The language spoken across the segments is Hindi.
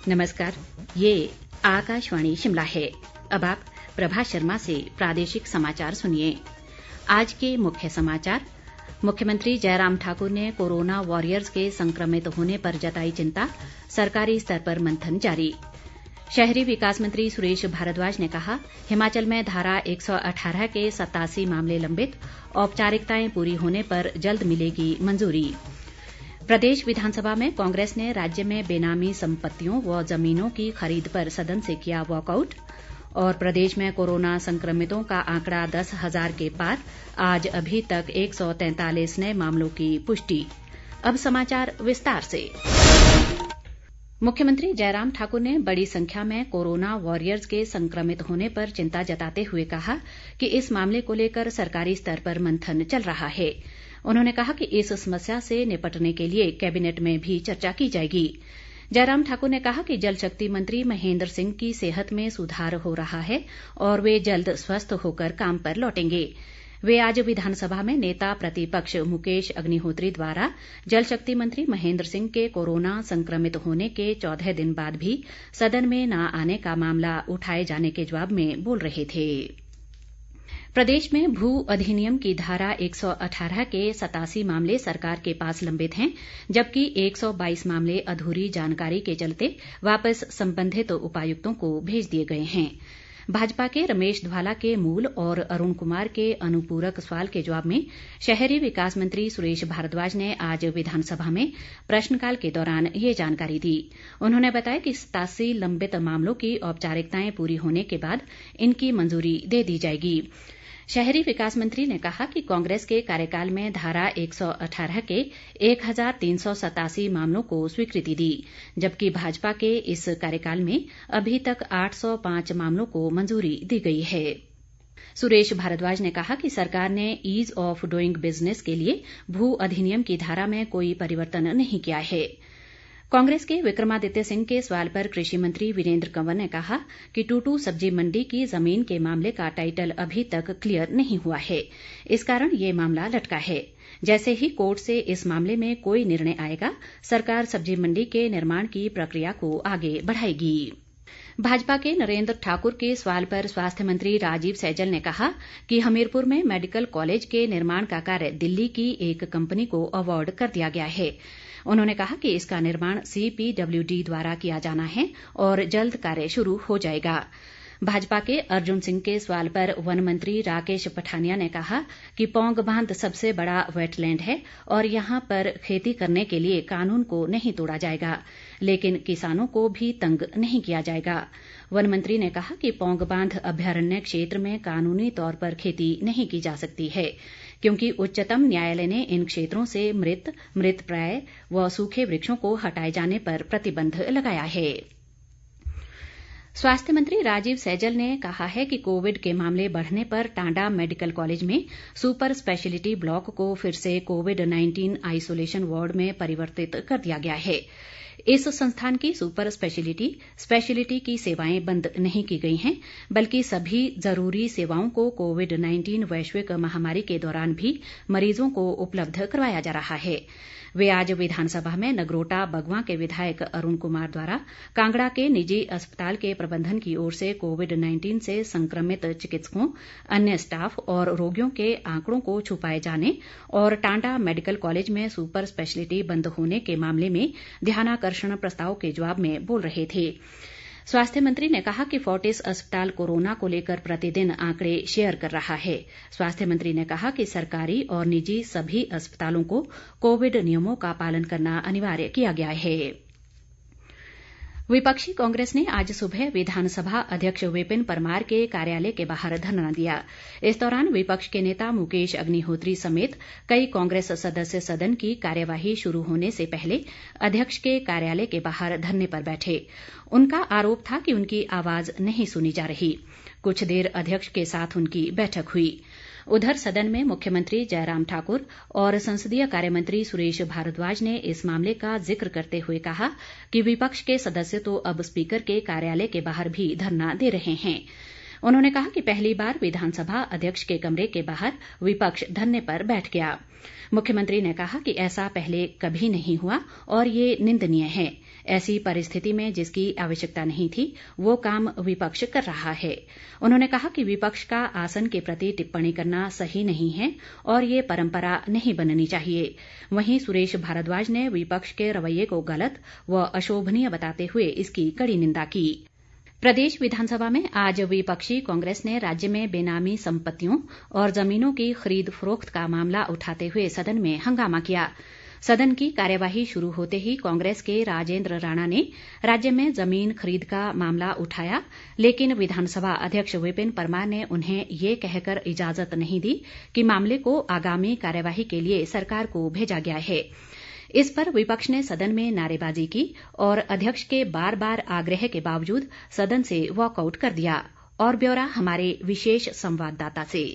नमस्कार, ये आकाशवाणी शिमला है। अब आप प्रभा शर्मा से प्रादेशिक समाचार सुनिए। आज के मुख्य समाचार। मुख्यमंत्री जयराम ठाकुर ने कोरोना वॉरियर्स के संक्रमित होने पर जताई चिंता, सरकारी स्तर पर मंथन जारी। शहरी विकास मंत्री सुरेश भारद्वाज ने कहा, हिमाचल में धारा 118 के 87 मामले लंबित, औपचारिकताएं पूरी होने पर जल्द मिलेगी मंजूरी। प्रदेश विधानसभा में कांग्रेस ने राज्य में बेनामी संपत्तियों व जमीनों की खरीद पर सदन से किया वॉकआउट। और प्रदेश में कोरोना संक्रमितों का आंकड़ा 10,000 के पार, आज अभी तक 143 नए मामलों की पुष्टि। अब समाचार विस्तार से। मुख्यमंत्री जयराम ठाकुर ने बड़ी संख्या में कोरोना वॉरियर्स के संक्रमित होने पर चिंता जताते हुए कहा कि इस मामले को लेकर सरकारी स्तर पर मंथन चल रहा है। उन्होंने कहा कि इस समस्या से निपटने के लिए कैबिनेट में भी चर्चा की जाएगी। जयराम ठाकुर ने कहा कि जल शक्ति मंत्री महेंद्र सिंह की सेहत में सुधार हो रहा है और वे जल्द स्वस्थ होकर काम पर लौटेंगे। वे आज विधानसभा में नेता प्रतिपक्ष मुकेश अग्निहोत्री द्वारा जल शक्ति मंत्री महेंद्र सिंह के कोरोना संक्रमित होने के 14 दिन बाद भी सदन में न आने का मामला उठाए जाने के जवाब में बोल रहे थे। प्रदेश में भू अधिनियम की धारा 118 के 87 मामले सरकार के पास लंबित हैं, जबकि 122 मामले अधूरी जानकारी के चलते वापस संबंधित उपायुक्तों को भेज दिए गए हैं। भाजपा के रमेश धवाला के मूल और अरुण कुमार के अनुपूरक सवाल के जवाब में शहरी विकास मंत्री सुरेश भारद्वाज ने आज विधानसभा में प्रश्नकाल के दौरान ये जानकारी दी। उन्होंने बताया कि 87 लंबित मामलों की औपचारिकताएं पूरी होने के बाद इनकी मंजूरी दे दी जाएगी। शहरी विकास मंत्री ने कहा कि कांग्रेस के कार्यकाल में धारा 118 के 1,387 मामलों को स्वीकृति दी, जबकि भाजपा के इस कार्यकाल में अभी तक 805 मामलों को मंजूरी दी गई है। सुरेश भारद्वाज ने कहा कि सरकार ने ईज ऑफ डूइंग बिजनेस के लिए भू अधिनियम की धारा में कोई परिवर्तन नहीं किया है। कांग्रेस के विक्रमादित्य सिंह के सवाल पर कृषि मंत्री वीरेंद्र कंवर ने कहा कि टूटू सब्जी मंडी की जमीन के मामले का टाइटल अभी तक क्लियर नहीं हुआ है, इस कारण ये मामला लटका है। जैसे ही कोर्ट से इस मामले में कोई निर्णय आएगा, सरकार सब्जी मंडी के निर्माण की प्रक्रिया को आगे बढ़ाएगी। भाजपा के नरेंद्र ठाकुर के सवाल पर स्वास्थ्य मंत्री राजीव सैजल ने कहा कि हमीरपुर में मेडिकल कॉलेज के निर्माण का कार्य दिल्ली की एक कंपनी को अवार्ड कर दिया गया है। उन्होंने कहा कि इसका निर्माण CPWD द्वारा किया जाना है और जल्द कार्य शुरू हो जाएगा। भाजपा के अर्जुन सिंह के सवाल पर वन मंत्री राकेश पठानिया ने कहा कि पौंग बांध सबसे बड़ा वेटलैंड है और यहां पर खेती करने के लिए कानून को नहीं तोड़ा जाएगा, लेकिन किसानों को भी तंग नहीं किया जाएगा। वन मंत्री ने कहा कि पौंग बांध अभ्यारण्य क्षेत्र में कानूनी तौर पर खेती नहीं की जा सकती है, क्योंकि उच्चतम न्यायालय ने इन क्षेत्रों से मृतप्राय व सूखे वृक्षों को हटाए जाने पर प्रतिबंध लगाया है। स्वास्थ्य मंत्री राजीव सैजल ने कहा है कि कोविड के मामले बढ़ने पर टांडा मेडिकल कॉलेज में सुपर स्पेशलिटी ब्लॉक को फिर से कोविड-19 आइसोलेशन वार्ड में परिवर्तित कर दिया गया है। इस संस्थान की सुपर स्पेशलिटी की सेवाएं बंद नहीं की गई हैं, बल्कि सभी जरूरी सेवाओं को कोविड-19 वैश्विक महामारी के दौरान भी मरीजों को उपलब्ध करवाया जा रहा है। वे आज विधानसभा में नगरोटा बगवां के विधायक अरुण कुमार द्वारा कांगड़ा के निजी अस्पताल के प्रबंधन की ओर से कोविड-19 से संक्रमित चिकित्सकों, अन्य स्टाफ और रोगियों के आंकड़ों को छुपाए जाने और टांडा मेडिकल कॉलेज में सुपर स्पेशलिटी बंद होने के मामले में ध्यानाकर्षण प्रस्ताव के जवाब में बोल रहे थे। स्वास्थ्य मंत्री ने कहा कि फोर्टिस अस्पताल कोरोना को लेकर प्रतिदिन आंकड़े शेयर कर रहा है। स्वास्थ्य मंत्री ने कहा कि सरकारी और निजी सभी अस्पतालों को कोविड नियमों का पालन करना अनिवार्य किया गया है। विपक्षी कांग्रेस ने आज सुबह विधानसभा अध्यक्ष विपिन परमार के कार्यालय के बाहर धरना दिया। इस दौरान विपक्ष के नेता मुकेश अग्निहोत्री समेत कई कांग्रेस सदस्य सदन की कार्यवाही शुरू होने से पहले अध्यक्ष के कार्यालय के बाहर धरने पर बैठे। उनका आरोप था कि उनकी आवाज नहीं सुनी जा रही। कुछ देर अध्यक्ष के साथ उनकी बैठक हुई। उधर सदन में मुख्यमंत्री जयराम ठाकुर और संसदीय कार्यमंत्री सुरेश भारद्वाज ने इस मामले का जिक्र करते हुए कहा कि विपक्ष के सदस्य तो अब स्पीकर के कार्यालय के बाहर भी धरना दे रहे हैं। उन्होंने कहा कि पहली बार विधानसभा अध्यक्ष के कमरे के बाहर विपक्ष धरने पर बैठ गया। मुख्यमंत्री ने कहा कि ऐसा पहले कभी नहीं हुआ और ये निंदनीय है। ऐसी परिस्थिति में जिसकी आवश्यकता नहीं थी वो काम विपक्ष कर रहा है। उन्होंने कहा कि विपक्ष का आसन के प्रति टिप्पणी करना सही नहीं है और ये परंपरा नहीं बननी चाहिए। वहीं सुरेश भारद्वाज ने विपक्ष के रवैये को गलत व अशोभनीय बताते हुए इसकी कड़ी निंदा की। प्रदेश विधानसभा में आज विपक्षी कांग्रेस ने राज्य में बेनामी संपत्तियों और जमीनों की खरीद फरोख्त का मामला उठाते हुए सदन में हंगामा किया। सदन की कार्यवाही शुरू होते ही कांग्रेस के राजेंद्र राणा ने राज्य में जमीन खरीद का मामला उठाया, लेकिन विधानसभा अध्यक्ष विपिन परमार ने उन्हें ये कहकर इजाजत नहीं दी कि मामले को आगामी कार्यवाही के लिए सरकार को भेजा गया है। इस पर विपक्ष ने सदन में नारेबाजी की और अध्यक्ष के बार बार आग्रह के बावजूद सदन से वॉकआउट कर दिया। और ब्यौरा हमारे विशेष संवाददाता से।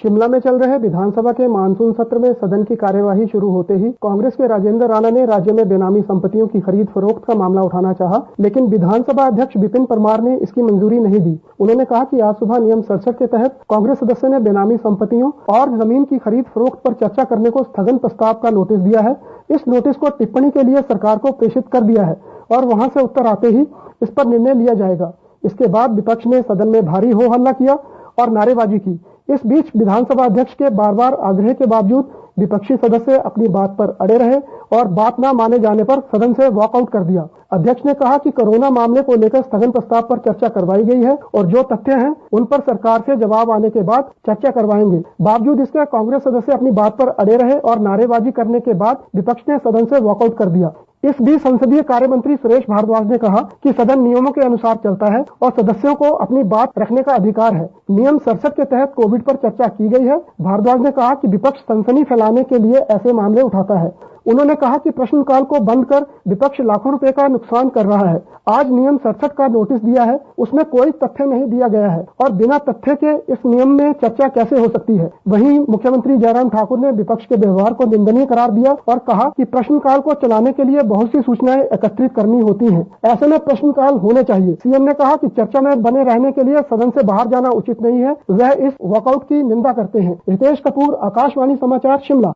शिमला में चल रहे विधानसभा के मानसून सत्र में सदन की कार्यवाही शुरू होते ही कांग्रेस के राजेंद्र राणा ने राज्य में बेनामी संपत्तियों की खरीद फरोख्त का मामला उठाना चाहा, लेकिन विधानसभा अध्यक्ष विपिन परमार ने इसकी मंजूरी नहीं दी। उन्होंने कहा कि आज सुबह नियम 67 के तहत कांग्रेस सदस्य ने बेनामी संपत्तियों और जमीन की खरीद फरोख्त पर चर्चा करने को स्थगन प्रस्ताव का नोटिस दिया है। इस नोटिस को टिप्पणी के लिए सरकार को प्रेषित कर दिया है और वहां से उत्तर आते ही इस पर निर्णय लिया जाएगा। इसके बाद विपक्ष ने सदन में भारी हो हल्ला किया और नारेबाजी की। इस बीच विधानसभा अध्यक्ष के बार बार आग्रह के बावजूद विपक्षी सदस्य अपनी बात पर अड़े रहे और बात न माने जाने पर सदन से वॉकआउट कर दिया। अध्यक्ष ने कहा कि कोरोना मामले को लेकर स्थगन प्रस्ताव पर चर्चा करवाई गई है और जो तथ्य हैं उन पर सरकार से जवाब आने के बाद चर्चा करवाएंगे। बावजूद इसके कांग्रेस सदस्य अपनी बात पर अड़े रहे और नारेबाजी करने के बाद विपक्ष ने सदन से वॉकआउट कर दिया। इस बीच संसदीय कार्य मंत्री सुरेश भारद्वाज ने कहा कि सदन नियमों के अनुसार चलता है और सदस्यों को अपनी बात रखने का अधिकार है। नियम 67 के तहत कोविड पर चर्चा की गई है। भारद्वाज ने कहा कि विपक्ष सनसनी फैलाने के लिए ऐसे मामले उठाता है। उन्होंने कहा कि प्रश्नकाल को बंद कर विपक्ष लाखों रुपए का नुकसान कर रहा है। आज नियम 67 का नोटिस दिया है, उसमें कोई तथ्य नहीं दिया गया है और बिना तथ्य के इस नियम में चर्चा कैसे हो सकती है। वहीं मुख्यमंत्री जयराम ठाकुर ने विपक्ष के व्यवहार को निंदनीय करार दिया और कहा कि प्रश्नकाल को चलाने के लिए बहुत सी सूचनाएं एकत्रित करनी होती हैं, ऐसे में प्रश्नकाल होने चाहिए। सीएम ने कहा कि चर्चा में बने रहने के लिए सदन से बाहर जाना उचित नहीं है। वह इस वॉकआउट की निंदा करते हैं। रितेश कपूर, आकाशवाणी समाचार, शिमला।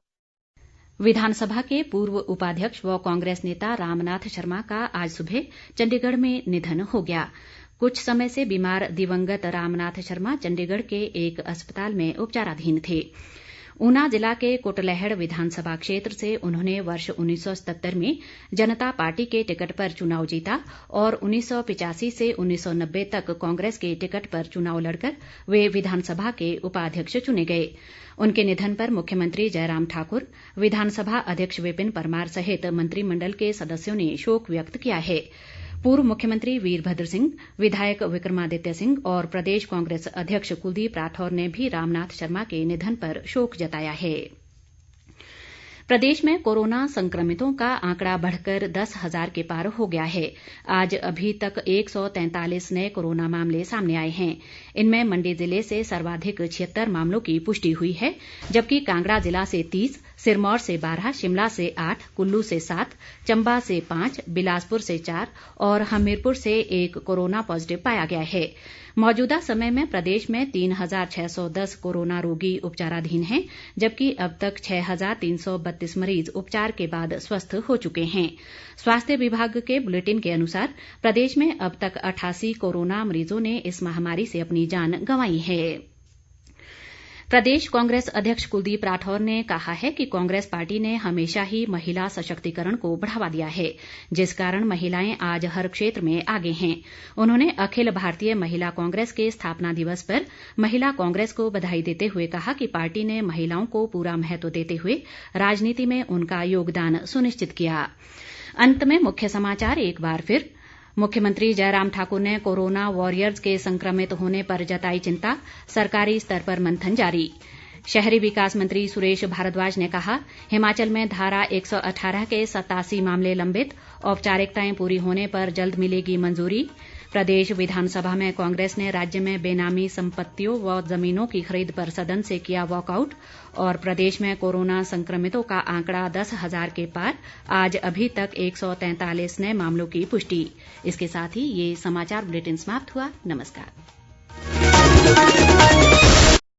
विधानसभा के पूर्व उपाध्यक्ष व कांग्रेस नेता रामनाथ शर्मा का आज सुबह चंडीगढ़ में निधन हो गया। कुछ समय से बीमार दिवंगत रामनाथ शर्मा चंडीगढ़ के एक अस्पताल में उपचाराधीन थे। ऊना जिला के कुटलैहड़ विधानसभा क्षेत्र से उन्होंने वर्ष 1977 में जनता पार्टी के टिकट पर चुनाव जीता और 1985 से 1990 तक कांग्रेस के टिकट पर चुनाव लड़कर वे विधानसभा के उपाध्यक्ष चुने गए। उनके निधन पर मुख्यमंत्री जयराम ठाकुर, विधानसभा अध्यक्ष विपिन परमार सहित मंत्रिमंडल के सदस्यों ने शोक व्यक्त किया है। पूर्व मुख्यमंत्री वीरभद्र सिंह, विधायक विक्रमादित्य सिंह और प्रदेश कांग्रेस अध्यक्ष कुलदीप राठौर ने भी रामनाथ शर्मा के निधन पर शोक जताया है। प्रदेश में कोरोना संक्रमितों का आंकड़ा बढ़कर 10,000 के पार हो गया है। आज अभी तक 143 नए कोरोना मामले सामने आए हैं। इनमें मंडी जिले से सर्वाधिक 76 मामलों की पुष्टि हुई है, जबकि कांगड़ा जिला से 30, सिरमौर से 12, शिमला से 8, कुल्लू से 7, चंबा से 5, बिलासपुर से 4 और हमीरपुर से 1 कोरोना पॉजिटिव पाया गया है। मौजूदा समय में प्रदेश में 3,610 कोरोना रोगी उपचाराधीन हैं, जबकि अब तक 6,332 मरीज उपचार के बाद स्वस्थ हो चुके हैं। स्वास्थ्य विभाग के बुलेटिन के अनुसार प्रदेश में अब तक 88 कोरोना मरीजों ने इस महामारी से अपनी जान गंवाई है। प्रदेश कांग्रेस अध्यक्ष कुलदीप राठौर ने कहा है कि कांग्रेस पार्टी ने हमेशा ही महिला सशक्तिकरण को बढ़ावा दिया है, जिस कारण महिलाएं आज हर क्षेत्र में आगे हैं। उन्होंने अखिल भारतीय महिला कांग्रेस के स्थापना दिवस पर महिला कांग्रेस को बधाई देते हुए कहा कि पार्टी ने महिलाओं को पूरा महत्व देते हुए राजनीति में उनका योगदान सुनिश्चित किया। अंत में मुख्य समाचार एक बार फिर। मुख्यमंत्री जयराम ठाकुर ने कोरोना वॉरियर्स के संक्रमित होने पर जताई चिंता, सरकारी स्तर पर मंथन जारी। शहरी विकास मंत्री सुरेश भारद्वाज ने कहा, हिमाचल में धारा 118 के 87 मामले लंबित, औपचारिकताएं पूरी होने पर जल्द मिलेगी मंजूरी। प्रदेश विधानसभा में कांग्रेस ने राज्य में बेनामी संपत्तियों व जमीनों की खरीद पर सदन से किया वॉकआउट। और प्रदेश में कोरोना संक्रमितों का आंकड़ा 10,000 के पार, आज अभी तक 143 नए मामलों की पुष्टि। इसके साथ ही ये समाचार बुलेटिन समाप्त हुआ। नमस्कार।